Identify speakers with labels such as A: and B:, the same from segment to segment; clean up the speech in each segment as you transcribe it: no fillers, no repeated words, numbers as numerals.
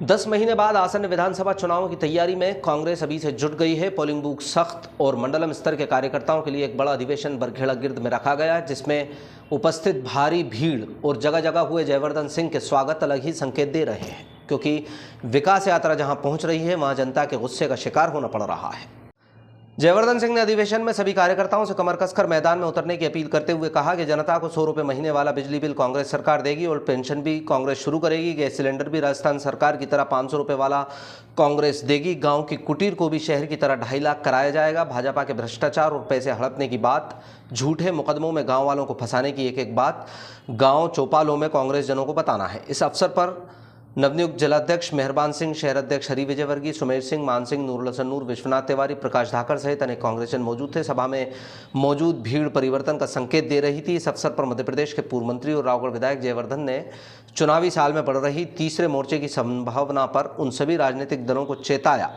A: 10 महीने बाद आसन्न विधानसभा चुनावों की तैयारी में कांग्रेस अभी से जुट गई है। पोलिंग बूथ सख्त और मंडलम स्तर के कार्यकर्ताओं के लिए एक बड़ा अधिवेशन बरखेड़ा गिर्द में रखा गया, जिसमें उपस्थित भारी भीड़ और जगह जगह हुए जयवर्धन सिंह के स्वागत अलग ही संकेत दे रहे हैं, क्योंकि विकास यात्रा जहां पहुंच रही है वहां जनता के गुस्से का शिकार होना पड़ रहा है। जयवर्धन सिंह ने अधिवेशन में सभी कार्यकर्ताओं से कमर कसकर मैदान में उतरने की अपील करते हुए कहा कि जनता को 100 रुपये महीने वाला बिजली बिल कांग्रेस सरकार देगी और पेंशन भी कांग्रेस शुरू करेगी। गैस सिलेंडर भी राजस्थान सरकार की तरह 500 रुपये वाला कांग्रेस देगी। गांव की कुटीर को भी शहर की तरह 2.5 लाख कराया जाएगा। भाजपा के भ्रष्टाचार और पैसे हड़पने की बात, झूठे मुकदमों में गाँव वालों को फंसाने की एक एक बात गाँव चौपालों में कांग्रेस जनों को बताना है। इस अवसर पर नवनियुक्त जिलाध्यक्ष मेहरबान सिंह, शहर अध्यक्ष हरि विजय वर्गीय, सुमेर सिंह, मान सिंह, नूरुल हसन नूर, विश्वनाथ तिवारी, प्रकाश धाकर सहित अनेक कांग्रेसियन मौजूद थे। सभा में मौजूद भीड़ परिवर्तन का संकेत दे रही थी। इस अवसर पर मध्य प्रदेश के पूर्व मंत्री और रावगढ़ विधायक जयवर्धन ने चुनावी साल में बढ़ रही तीसरे मोर्चे की संभावना पर उन सभी राजनीतिक दलों को चेताया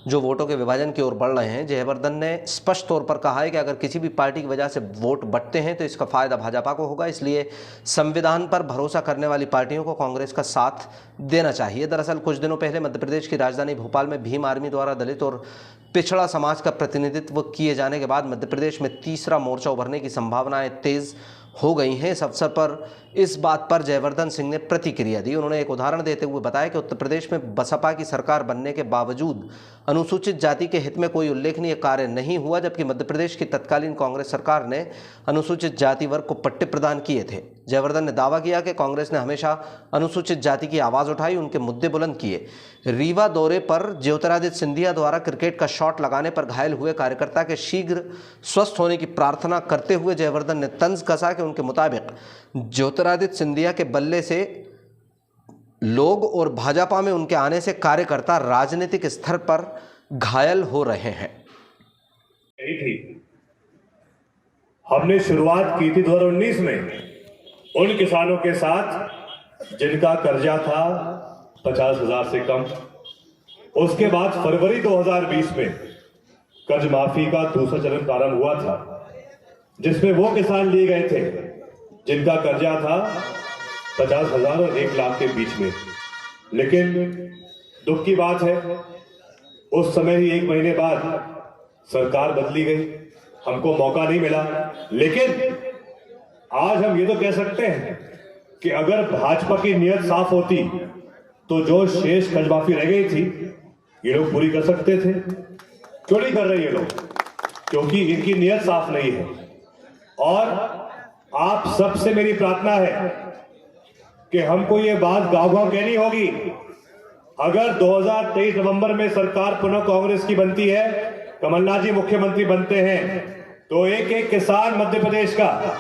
A: जो वोटों के विभाजन की ओर बढ़ रहे हैं। जयवर्धन ने स्पष्ट तौर पर कहा है कि अगर किसी भी पार्टी की वजह से वोट बंटते हैं तो इसका फायदा भाजपा को होगा, इसलिए संविधान पर भरोसा करने वाली पार्टियों को कांग्रेस का साथ देना चाहिए। दरअसल कुछ दिनों पहले मध्य प्रदेश की राजधानी भोपाल में भीम आर्मी द्वारा दलित और पिछड़ा समाज का प्रतिनिधित्व किए जाने के बाद मध्य प्रदेश में तीसरा मोर्चा उभरने की संभावनाएं तेज हो गई हैं। इस अवसर पर इस बात पर जयवर्धन सिंह ने प्रतिक्रिया दी। उन्होंने एक उदाहरण देते हुए बताया कि उत्तर प्रदेश में बसपा की सरकार बनने के बावजूद अनुसूचित जाति के हित में कोई उल्लेखनीय कार्य नहीं हुआ, जबकि मध्य प्रदेश की तत्कालीन कांग्रेस सरकार ने अनुसूचित जाति वर्ग को पट्टे प्रदान किए थे। जयवर्धन ने दावा किया कि कांग्रेस ने हमेशा अनुसूचित जाति की आवाज़ उठाई, उनके मुद्दे बुलंद किए। रीवा दौरे पर ज्योतिरादित्य सिंधिया द्वारा क्रिकेट का शॉट लगाने पर घायल हुए कार्यकर्ता के शीघ्र स्वस्थ होने की प्रार्थना करते हुए जयवर्धन ने तंज कसा कि उनके मुताबिक ज्योतिरादित्य सिंधिया के बल्ले से लोग और भाजपा में उनके आने से कार्यकर्ता राजनीतिक स्तर पर घायल हो रहे हैं।
B: यही थी, हमने शुरुआत की थी 2019 में उन किसानों के साथ जिनका कर्जा था 50,000 से कम। उसके बाद फरवरी 2020 में कर्ज माफी का दूसरा चरण प्रारंभ हुआ था, जिसमें वो किसान लिए गए थे जिनका कर्जा था 50,000 और 1 लाख के बीच में। लेकिन दुख की बात है, उस समय ही 1 महीने बाद सरकार बदली गई, हमको मौका नहीं मिला। लेकिन आज हम ये तो कह सकते हैं कि अगर भाजपा की नीयत साफ होती तो जो शेष कर्ज माफी रह गई थी ये लोग पूरी कर सकते थे। क्यों नहीं कर रहे ये लोग? क्योंकि इनकी नीयत साफ नहीं है। और आप सबसे मेरी प्रार्थना है कि हमको ये बात गांव-गांव कहनी होगी। अगर 2023 नवंबर में सरकार पुनः कांग्रेस की बनती है, कमलनाथ जी मुख्यमंत्री बनते हैं, तो एक एक किसान मध्य प्रदेश का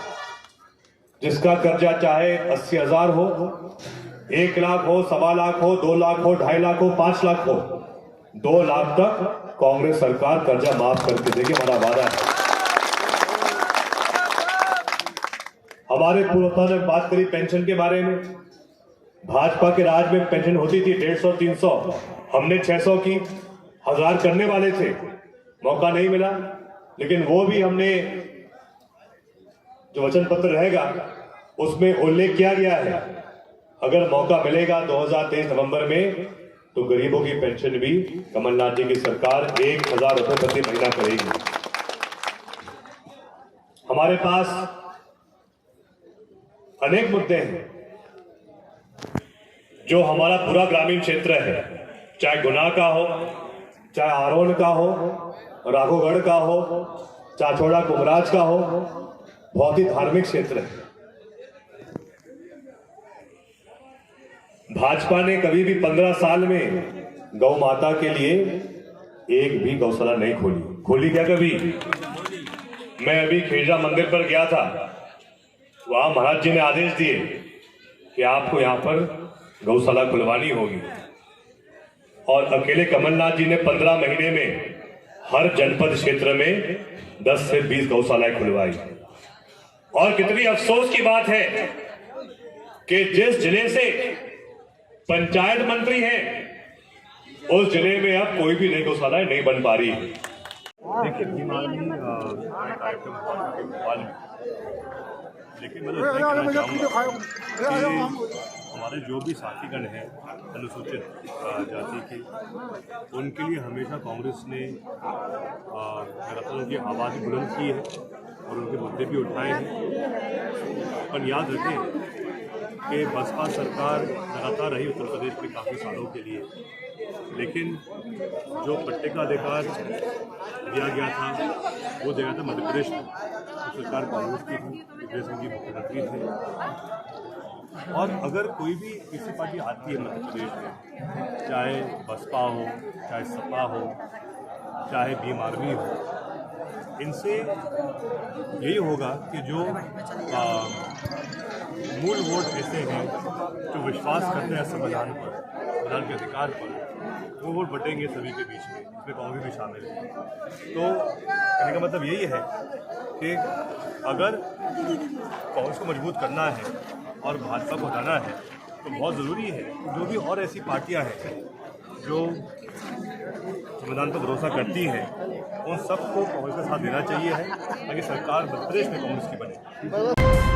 B: जिसका कर्जा चाहे 80,000 हो, 1 लाख हो, 1.25 लाख हो, 2 लाख हो, 2.5 लाख हो, 5 लाख हो, 2 लाख तक कांग्रेस सरकार कर्जा माफ करके देगी, हमारा वादा है। हमारे पूर्व ने बात करी पेंशन के बारे में। भाजपा के राज में पेंशन होती थी 150, 300, हमने 600 की, 1000 करने वाले थे, मौका नहीं मिला। लेकिन वो भी हमने जो वचन पत्र रहेगा उसमें उल्लेख किया गया है, अगर मौका मिलेगा 2023 नवंबर में तो गरीबों की पेंशन भी कमलनाथ जी की सरकार 1,000 रुपए प्रति महीना करेगी। हमारे पास अनेक मुद्दे हैं जो हमारा पूरा ग्रामीण क्षेत्र है, चाहे गुना का हो, चाहे आरोन का हो, राघोगढ़ का हो, चाचौड़ा कुमराज का हो, बहुत ही धार्मिक क्षेत्र है। भाजपा ने कभी भी 15 साल में गौ माता के लिए एक भी गौशाला नहीं खोली क्या कभी? मैं अभी खेजा मंदिर पर गया था, वहां महाराज जी ने आदेश दिए कि आपको यहां पर गौशाला खुलवानी होगी, और अकेले कमलनाथ जी ने 15 महीने में हर जनपद क्षेत्र में 10 से 20 गौशालाएं खुलवाई। और कितनी अफसोस की बात है कि जिस जिले से पंचायत मंत्री हैं उस जिले में अब कोई भी नई गौशालाएं नहीं बन पा रही है।
C: देखिए कार्यक्रम भोपाल में, लेकिन मैं तो कहना चाहूँगा कि हमारे जो भी साथीगण हैं अनुसूचित जाति के, उनके लिए हमेशा कांग्रेस ने लगातार उनकी आवाज़ बुलंद की है और उनके मुद्दे भी उठाए हैं। पर याद रखें कि बसपा सरकार लगातार रही उत्तर प्रदेश में काफ़ी सालों के लिए, लेकिन जो पट्टे का अधिकार दिया गया था वो दिया था मध्य प्रदेश में। तो सरकार कांग्रेस की थी, विजय सिंह जी मुख्यमंत्री थे। और अगर कोई भी किसी पार्टी आती है मध्य प्रदेश में, चाहे बसपा हो, चाहे सपा हो, चाहे भीम आर्मी हो, इनसे यही होगा कि जो मूल वोट ऐसे हैं जो विश्वास करते हैं संविधान पर, संविधान के अधिकार पर, वो वोट बटेंगे सभी के बीच में, इसमें कांग्रेस भी शामिल है। तो कहने का मतलब यही है कि अगर कांग्रेस को मजबूत करना है और भाजपा को हटाना है तो बहुत ज़रूरी है जो भी और ऐसी पार्टियां हैं जो संविधान पर भरोसा करती हैं, उन सबको कांग्रेस का साथ देना चाहिए है ताकि सरकार मध्य प्रदेश में कांग्रेस की बने।